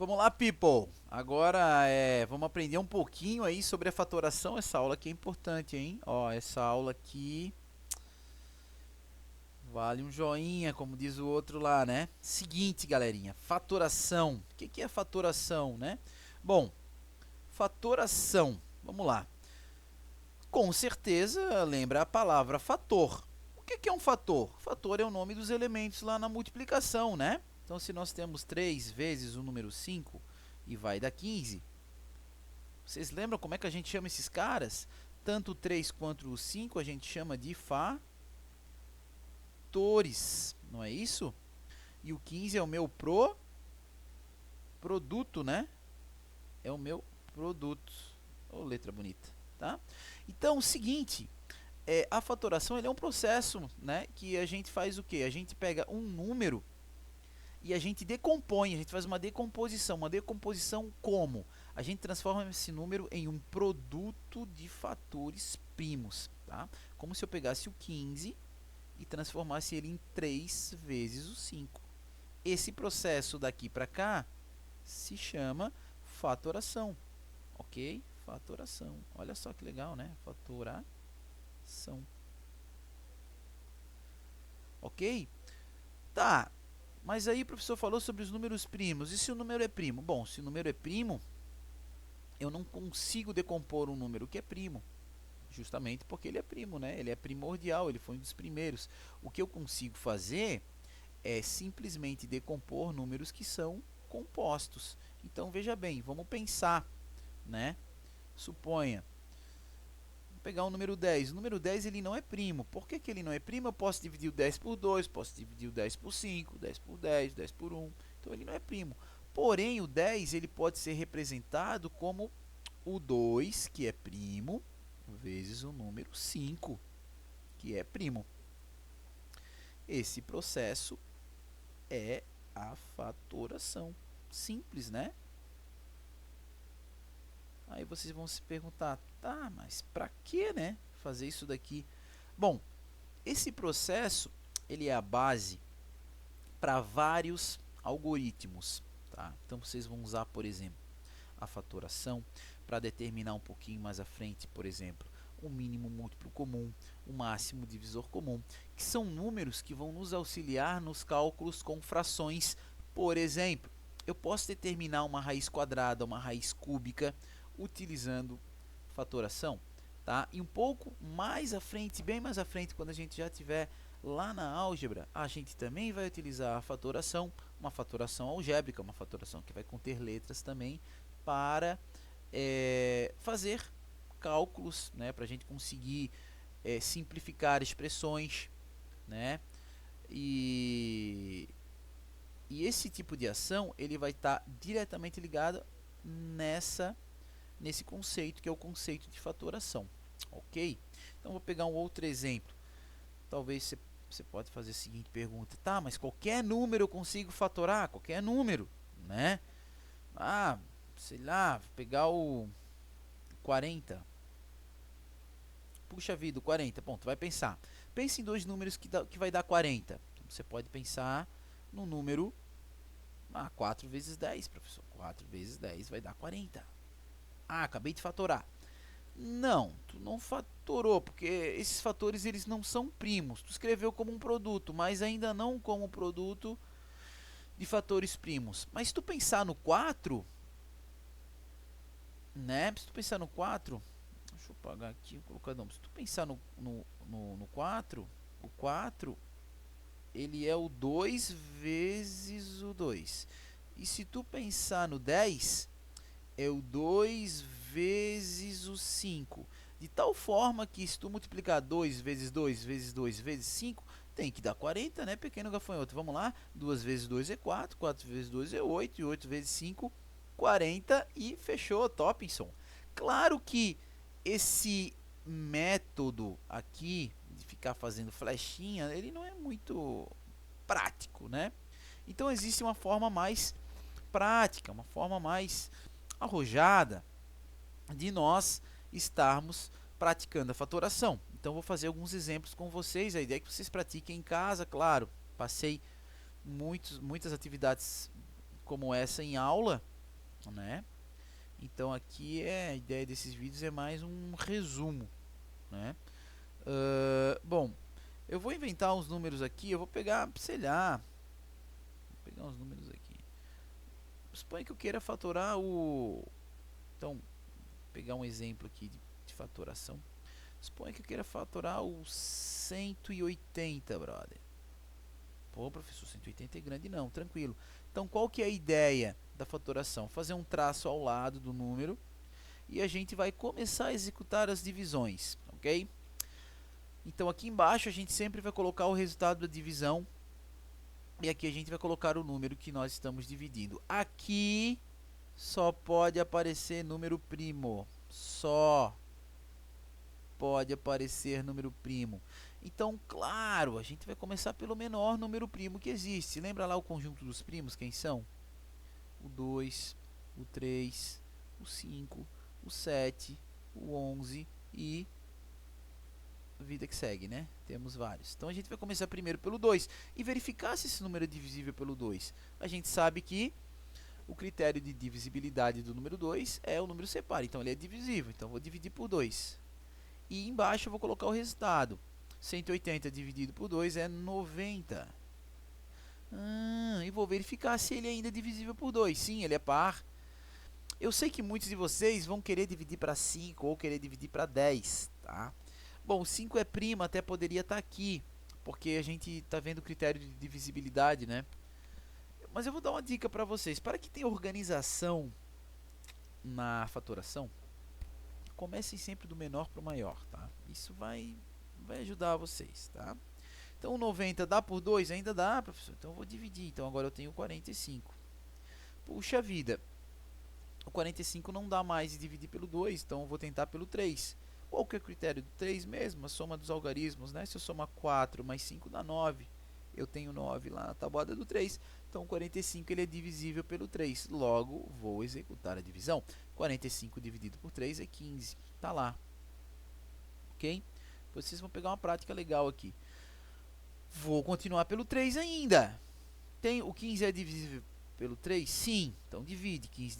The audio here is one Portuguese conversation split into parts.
Vamos lá, people. Agora vamos aprender um pouquinho aí sobre a fatoração. Essa aula aqui é importante, hein? Ó, essa aula aqui vale um joinha, como diz o outro lá, né? Seguinte, galerinha, fatoração. O que é fatoração, né? Bom, fatoração. Vamos lá. Com certeza, lembra a palavra fator. O que é um fator? Fator é o nome dos elementos lá na multiplicação, né? Então, se nós temos 3 vezes o número 5 e vai dar 15, vocês lembram como é que a gente chama esses caras? Tanto o 3 quanto o 5 a gente chama de fatores, não é isso? E o 15 é o meu produto, né? É o meu produto. Oh, letra bonita, tá? Então, o seguinte, a fatoração ele é um processo, né, que a gente faz o quê? A gente pega um número e a gente decompõe, a gente faz uma decomposição como? A gente transforma esse número em um produto de fatores primos, tá? Como se eu pegasse o 15 e transformasse ele em 3 vezes o 5. Esse processo daqui para cá se chama fatoração, ok? Fatoração, olha só que legal, né? Fatoração, ok? Tá, mas aí o professor falou sobre os números primos. E se o número é primo? Bom, se o número é primo, eu não consigo decompor um número que é primo. Justamente porque ele é primo, né? Ele é primordial, ele foi um dos primeiros. O que eu consigo fazer é simplesmente decompor números que são compostos. Então, veja bem, vamos pensar, né? Suponha, vou pegar o número 10. O número 10 ele não é primo. Por que ele não é primo? Eu posso dividir o 10 por 2, posso dividir o 10 por 5, 10 por 10, 10 por 1. Então, ele não é primo. Porém, o 10 ele pode ser representado como o 2, que é primo, vezes o número 5, que é primo. Esse processo é a fatoração. Simples, né? Aí vocês vão se perguntar, tá, mas para que, né, fazer isso daqui? Bom, esse processo ele é a base para vários algoritmos, tá? Então vocês vão usar, por exemplo, a fatoração para determinar um pouquinho mais à frente, por exemplo, o mínimo múltiplo comum, o máximo divisor comum, que são números que vão nos auxiliar nos cálculos com frações. Por exemplo, eu posso determinar uma raiz quadrada, uma raiz cúbica, utilizando fatoração, tá? E um pouco mais à frente, bem mais à frente, quando a gente já tiver lá na álgebra, a gente também vai utilizar a fatoração, uma fatoração algébrica, uma fatoração que vai conter letras também, para fazer cálculos, né, para a gente conseguir simplificar expressões, né, e esse tipo de ação ele vai estar diretamente ligado nesse conceito que é o conceito de fatoração, ok? Então vou pegar um outro exemplo. Talvez você pode fazer a seguinte pergunta: tá, mas qualquer número eu consigo fatorar? Qualquer número, né? Ah, sei lá, vou pegar o 40. Puxa vida, o 40. Bom, tu vai pensar. Pense em dois números que vai dar 40. Então, você pode pensar no número 4 vezes 10, professor. 4 vezes 10 vai dar 40. Ah, acabei de fatorar. Não, tu não fatorou, porque esses fatores eles não são primos. Tu escreveu como um produto, mas ainda não como produto de fatores primos. Mas se tu pensar no 4, né? Se tu pensar no 4, deixa eu apagar aqui, colocar não. Se tu pensar no 4, o 4 ele é o 2 vezes o 2. E se tu pensar no 10, é o 2 vezes o 5. De tal forma que se tu multiplicar 2 vezes 2 vezes 2 vezes 5, tem que dar 40, né, pequeno gafanhoto? Vamos lá, 2 vezes 2 é 4, 4 vezes 2 é 8, e 8 vezes 5, 40, e fechou, Topinson. Claro que esse método aqui, de ficar fazendo flechinha, ele não é muito prático, né? Então existe uma forma mais prática, uma forma mais arrojada de nós estarmos praticando a fatoração. Então vou fazer alguns exemplos com vocês, a ideia é que vocês pratiquem em casa, claro. Passei muitas atividades como essa em aula, né? Então aqui a ideia desses vídeos é mais um resumo, né? Bom, eu vou inventar uns números aqui, eu vou pegar, sei lá, vou pegar uns números aqui. Suponha que eu queira fatorar o... Então, pegar um exemplo aqui de fatoração. Suponha que eu queira fatorar o 180, brother. Pô, professor, 180 é grande não, tranquilo. Então, qual que é a ideia da fatoração? Fazer um traço ao lado do número e a gente vai começar a executar as divisões, ok? Então, aqui embaixo a gente sempre vai colocar o resultado da divisão e aqui a gente vai colocar o número que nós estamos dividindo. Aqui só pode aparecer número primo, só pode aparecer número primo. Então, claro, a gente vai começar pelo menor número primo que existe. Lembra lá o conjunto dos primos, quem são? O 2, o 3, o 5, o 7, o 11 e vida que segue, né? Temos vários. Então a gente vai começar primeiro pelo 2 e verificar se esse número é divisível pelo 2. A gente sabe que o critério de divisibilidade do número 2 é o número separa, então ele é divisível. Então vou dividir por 2. E embaixo eu vou colocar o resultado. 180 dividido por 2 é 90. E vou verificar se ele ainda é divisível por 2. Sim, ele é par. Eu sei que muitos de vocês vão querer dividir para 5 ou querer dividir para 10, tá? Bom, 5 é primo, até poderia estar aqui, porque a gente está vendo o critério de divisibilidade, né? Mas eu vou dar uma dica para vocês. Para que tenha organização na fatoração, comecem sempre do menor para o maior, tá? Isso vai ajudar vocês, tá? Então, 90 dá por 2? Ainda dá, professor. Então, eu vou dividir. Então, agora eu tenho 45. Puxa vida, o 45 não dá mais de dividir pelo 2, então eu vou tentar pelo 3. Qual que é o critério do 3 mesmo? A soma dos algarismos, né? Se eu somar 4 mais 5 dá 9. Eu tenho 9 lá na tabuada do 3. Então, o 45 ele é divisível pelo 3. Logo, vou executar a divisão. 45 dividido por 3 é 15. Tá lá. Ok? Depois vocês vão pegar uma prática legal aqui. Vou continuar pelo 3 ainda. O 15 é divisível pelo 3? Sim. Então, divide. 15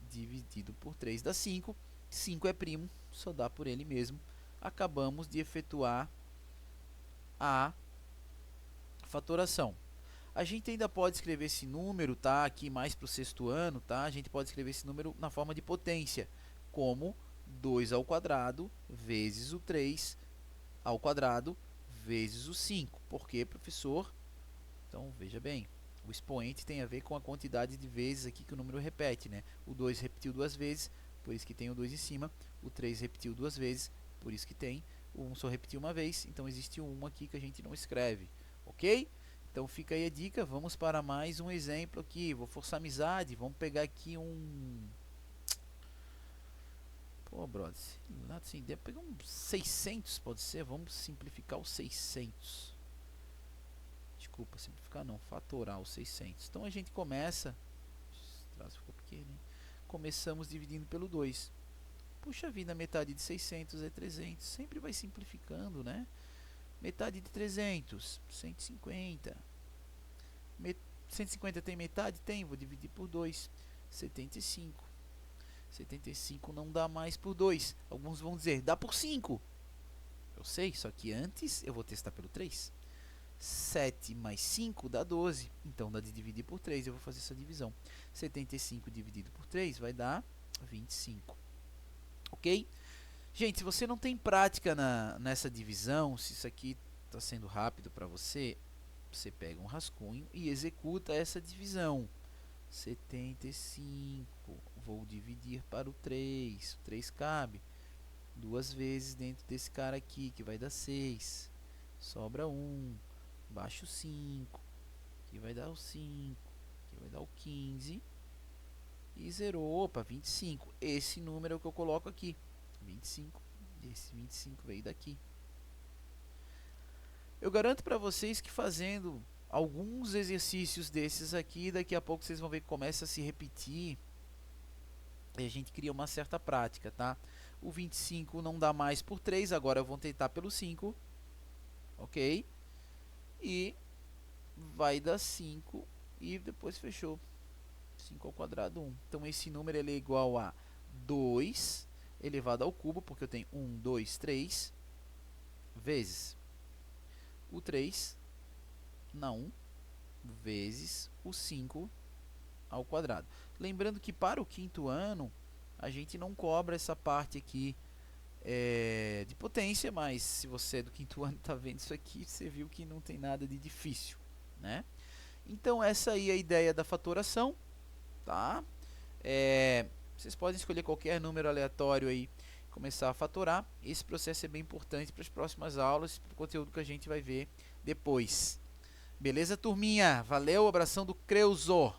dividido por 3 dá 5. 5 é primo, só dá por ele mesmo. Acabamos de efetuar a fatoração. A gente ainda pode escrever esse número, tá? Aqui mais para o sexto ano, tá? A gente pode escrever esse número na forma de potência, como 2 ao quadrado vezes o 3 ao quadrado vezes o 5. Por quê, professor? Então, veja bem, o expoente tem a ver com a quantidade de vezes aqui que o número repete, né? O 2 repetiu 2 vezes, por isso que tem o 2 em cima. O 3 repetiu 2 vezes, por isso que tem. O 1 só repetiu uma vez, então existe um 1 aqui que a gente não escreve, ok? Então fica aí a dica, vamos para mais um exemplo aqui. Vou forçar amizade, vamos pegar aqui um... Pô, brother, assim, deve pegar um 600, pode ser? Vamos simplificar o 600. Desculpa, simplificar não, fatorar o 600. Então a gente começa... Esse traço ficou pequeno, hein? Começamos dividindo pelo 2. Puxa vida, metade de 600 é 300. Sempre vai simplificando, né? Metade de 300, 150. 150 tem metade? Tem, vou dividir por 2. 75. 75 não dá mais por 2. Alguns vão dizer, dá por 5. Eu sei, só que antes eu vou testar pelo 3. 7 mais 5 dá 12. Então dá de dividir por 3. Eu vou fazer essa divisão. 75 dividido por 3 vai dar 25. Ok? Gente, se você não tem prática nessa divisão, se isso aqui está sendo rápido para você, você pega um rascunho e executa essa divisão. 75, vou dividir para o 3. O 3 cabe 2 vezes dentro desse cara aqui, que vai dar 6. Sobra 1. Baixo 5, que vai dar o 5, que vai dar o 15. E zerou, opa, 25. Esse número é o que eu coloco aqui. 25. Esse 25 veio daqui. Eu garanto para vocês que fazendo alguns exercícios desses aqui, daqui a pouco vocês vão ver que começa a se repetir e a gente cria uma certa prática, tá? O 25 não dá mais por 3, agora eu vou tentar pelo 5, ok? E vai dar 5 e depois fechou. 5 ao quadrado, 1. Então, esse número ele é igual a 2 elevado ao cubo, porque eu tenho 1, 2, 3, vezes o 3, não, vezes o 5 ao quadrado. Lembrando que para o quinto ano, a gente não cobra essa parte aqui de potência, mas se você é do quinto ano e está vendo isso aqui, você viu que não tem nada de difícil, né? Então, essa aí é a ideia da fatoração, tá? Vocês podem escolher qualquer número aleatório aí, começar a fatorar. Esse processo é bem importante para as próximas aulas, para o conteúdo que a gente vai ver depois. Beleza, turminha? Valeu, abração do Creuso!